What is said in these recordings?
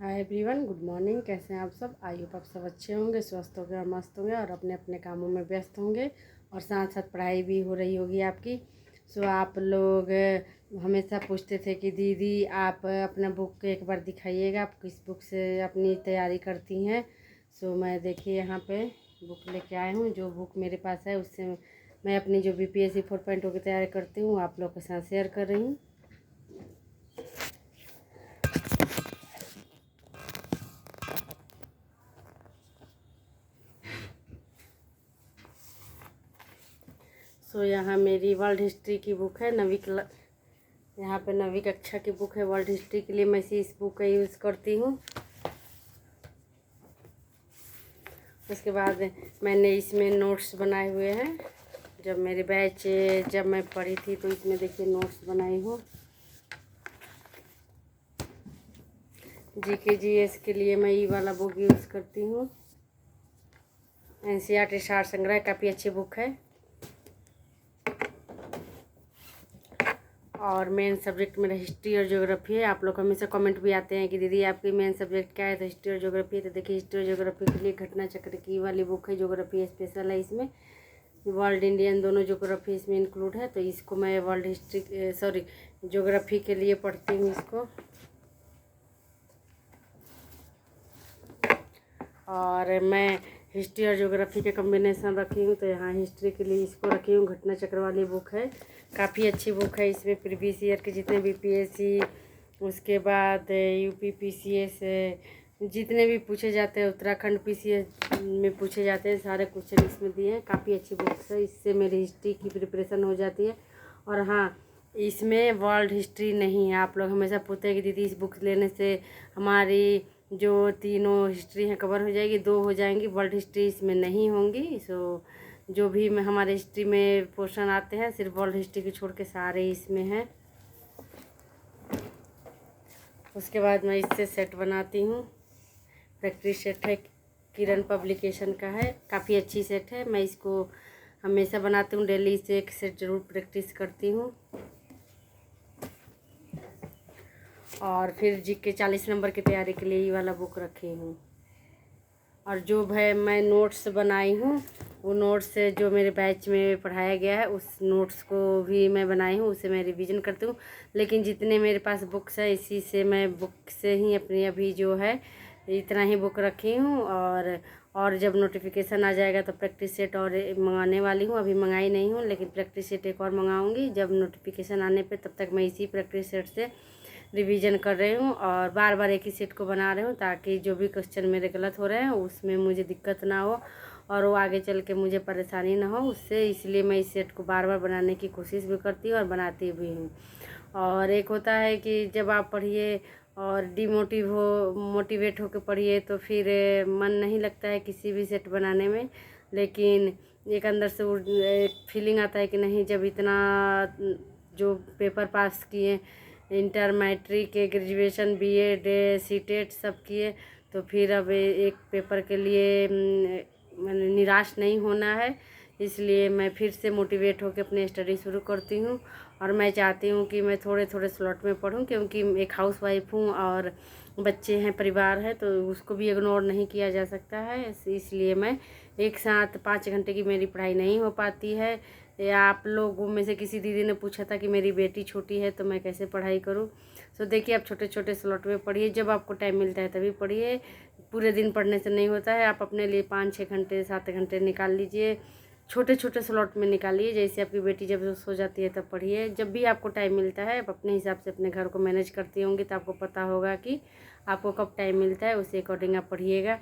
Hi everyone, good morning. कैसे हैं आप सब? आई होप आप सब अच्छे होंगे, स्वस्थ होंगे और मस्त होंगे और अपने अपने कामों में व्यस्त होंगे और साथ साथ पढ़ाई भी हो रही होगी आपकी। आप लोग हमेशा पूछते थे कि दीदी आप अपना बुक एक बार दिखाइएगा, आप किस बुक से अपनी तैयारी करती हैं। मैं देखिए यहाँ पे बुक लेके आए हूँ। जो बुक मेरे पास है उससे मैं अपनी जो BPSC 4.0 की तैयारी करती हूँ आप लोग के साथ शेयर कर रही हूँ। यहाँ मेरी वर्ल्ड हिस्ट्री की बुक है, यहाँ पे 9वीं कक्षा की बुक है वर्ल्ड हिस्ट्री के लिए। मैं इस बुक का यूज़ करती हूँ। उसके बाद मैंने इसमें नोट्स बनाए हुए हैं। जब मैं पढ़ी थी तो इसमें देखिए नोट्स बनाई हूँ। GK GS के लिए मैं ये वाला बुक यूज़ करती हूँ। NCERT सार संग्रह काफ़ी अच्छी बुक है। और मेन सब्जेक्ट मेरा हिस्ट्री और ज्योग्राफी है। आप लोग हमेशा कमेंट भी आते हैं कि दीदी आपकी मेन सब्जेक्ट क्या है, तो हिस्ट्री और ज्योग्राफी है। तो देखिए हिस्ट्री और ज्योग्राफी के लिए घटना चक्र की वाली बुक है। ज्योग्राफी स्पेशल है, इसमें वर्ल्ड इंडियन दोनों ज्योग्राफी इसमें इंक्लूड है। तो इसको मैं ज्योग्राफी के लिए पढ़ती हूँ इसको। और मैं हिस्ट्री और ज्योग्राफी के कम्बिनेशन रखी हूँ, तो यहाँ हिस्ट्री के लिए इसको रखी हूँ। घटना चक्र वाली बुक है, काफ़ी अच्छी बुक है। इसमें प्रीवियस ईयर के जितने भी PSC, उसके बाद UP PCS जितने भी पूछे जाते हैं, उत्तराखंड PCS में पूछे जाते हैं, सारे क्वेश्चन इसमें दिए हैं। काफ़ी अच्छी बुक है, इससे मेरी हिस्ट्री की प्रिपरेशन हो जाती है। और हाँ, इसमें वर्ल्ड हिस्ट्री नहीं है। आप लोग हमेशा पूछते हैं कि दीदी इस बुक लेने से हमारी जो तीनों हिस्ट्री हैं कवर हो जाएगी, 2 हो जाएंगी, वर्ल्ड हिस्ट्री इसमें नहीं होंगी। जो भी मैं हमारे हिस्ट्री में पोर्शन आते हैं सिर्फ वर्ल्ड हिस्ट्री को छोड़ के सारे इसमें हैं। उसके बाद मैं इससे सेट बनाती हूँ। प्रैक्टिस सेट है, किरण पब्लिकेशन का है, काफ़ी अच्छी सेट है। मैं इसको हमेशा बनाती हूँ, डेली से एक सेट ज़रूर प्रैक्टिस करती हूँ। और फिर GK 40 नंबर की तैयारी के लिए ये वाला बुक रखी हूँ। और जो मैं नोट्स बनाई हूँ, वो नोट्स से जो मेरे बैच में पढ़ाया गया है उस नोट्स को भी मैं बनाई हूँ, उसे मैं रिवीजन करती हूँ। लेकिन जितने मेरे पास बुक्स है इसी से मैं बुक से ही अपनी अभी जो है इतना ही बुक रखी हूँ। और जब नोटिफिकेशन आ जाएगा तो प्रैक्टिस सेट और मंगाने वाली हूँ। अभी मंगाई नहीं हूँ, लेकिन प्रैक्टिस सेट एक और मंगाऊँगी जब नोटिफिकेशन आने पर। तब तक मैं इसी प्रैक्टिस सेट से रिवीजन कर रही हूँ और बार बार एक ही सेट को बना रही हूँ, ताकि जो भी क्वेश्चन मेरे गलत हो रहे हैं उसमें मुझे दिक्कत ना हो और वो आगे चल के मुझे परेशानी ना हो उससे। इसलिए मैं इस सेट को बार बार बनाने की कोशिश भी करती हूँ और बनाती भी हूँ। और एक होता है कि जब आप पढ़िए और मोटिवेट होकर पढ़िए तो फिर मन नहीं लगता है किसी भी सेट बनाने में। लेकिन एक अंदर से वो एक फीलिंग आता है कि नहीं, जब इतना जो पेपर पास किए, inter, matric, graduation, BEd, CTET सब किए, तो फिर अब एक पेपर के लिए निराश नहीं होना है। इसलिए मैं फिर से मोटिवेट होकर अपनी स्टडी शुरू करती हूँ। और मैं चाहती हूँ कि मैं थोड़े थोड़े स्लॉट में पढूं, क्योंकि एक हाउसवाइफ हूँ और बच्चे हैं, परिवार है, तो उसको भी इग्नोर नहीं किया जा सकता है। इसलिए मैं एक साथ 5 घंटे की मेरी पढ़ाई नहीं हो पाती है। या आप लोगों में से किसी दीदी ने पूछा था कि मेरी बेटी छोटी है तो मैं कैसे पढ़ाई करूं। देखिए, आप छोटे छोटे स्लॉट में पढ़िए, जब आपको टाइम मिलता है तभी पढ़िए। पूरे दिन पढ़ने से नहीं होता है। आप अपने लिए 5-6 घंटे 7 घंटे निकाल लीजिए, छोटे छोटे स्लॉट में निकालिए। जैसे आपकी बेटी जब सो जाती है तब पढ़िए। जब भी आपको टाइम मिलता है आप अपने हिसाब से अपने घर को मैनेज करती होंगी, तो आपको पता होगा कि आपको कब टाइम मिलता है, उसी अकॉर्डिंग आप पढ़िएगा।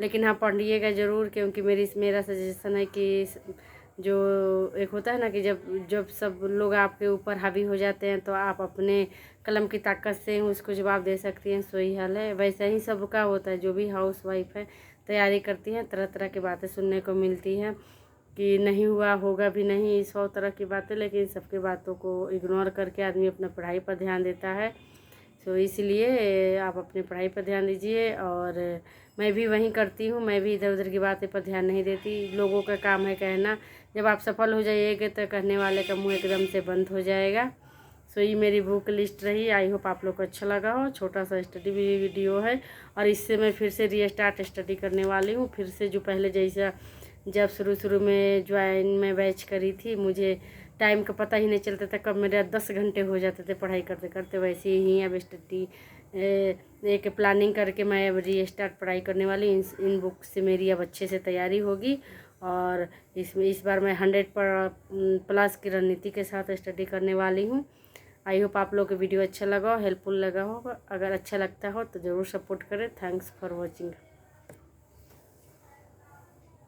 लेकिन हाँ, पढ़िएगा ज़रूर, क्योंकि मेरा सजेशन है कि जो एक होता है ना कि जब सब लोग आपके ऊपर हावी हो जाते हैं तो आप अपने कलम की ताकत से उसको जवाब दे सकती हैं। सही हाल है, वैसा ही सबका होता है। जो भी हाउसवाइफ है, तैयारी करती हैं, तरह तरह की बातें सुनने को मिलती हैं कि नहीं हुआ, होगा भी नहीं, 100 तरह की बातें। लेकिन सबकी बातों को इग्नोर करके आदमी अपना पढ़ाई पर ध्यान देता है। इसलिए आप अपनी पढ़ाई पर ध्यान दीजिए। और मैं भी वही करती हूँ, मैं भी इधर उधर की बातें पर ध्यान नहीं देती। लोगों का काम है कहना, जब आप सफल हो जाइएगा तो कहने वाले का मुंह एकदम से बंद हो जाएगा। सो ये मेरी बुक लिस्ट रही। आई होप आप लोग को अच्छा लगा हो। छोटा सा स्टडी वीडियो है और इससे मैं फिर से रीस्टार्ट स्टडी करने वाली हूँ। फिर से जो पहले जैसा जब शुरू में ज्वाइन में बैच करी थी, मुझे टाइम का पता ही नहीं चलता था कब मेरे 10 घंटे हो जाते थे पढ़ाई करते करते। वैसे ही अब स्टडी एक प्लानिंग करके मैं अब रीस्टार्ट पढ़ाई करने वाली। इन बुक से मेरी अब अच्छे से तैयारी होगी और इस बार मैं 100+ की रणनीति के साथ स्टडी करने वाली हूँ। आई होप आप लोग को वीडियो अच्छा लगा हो, हेल्पफुल लगा हो। अगर अच्छा लगता हो तो ज़रूर सपोर्ट करें। Thanks for watching.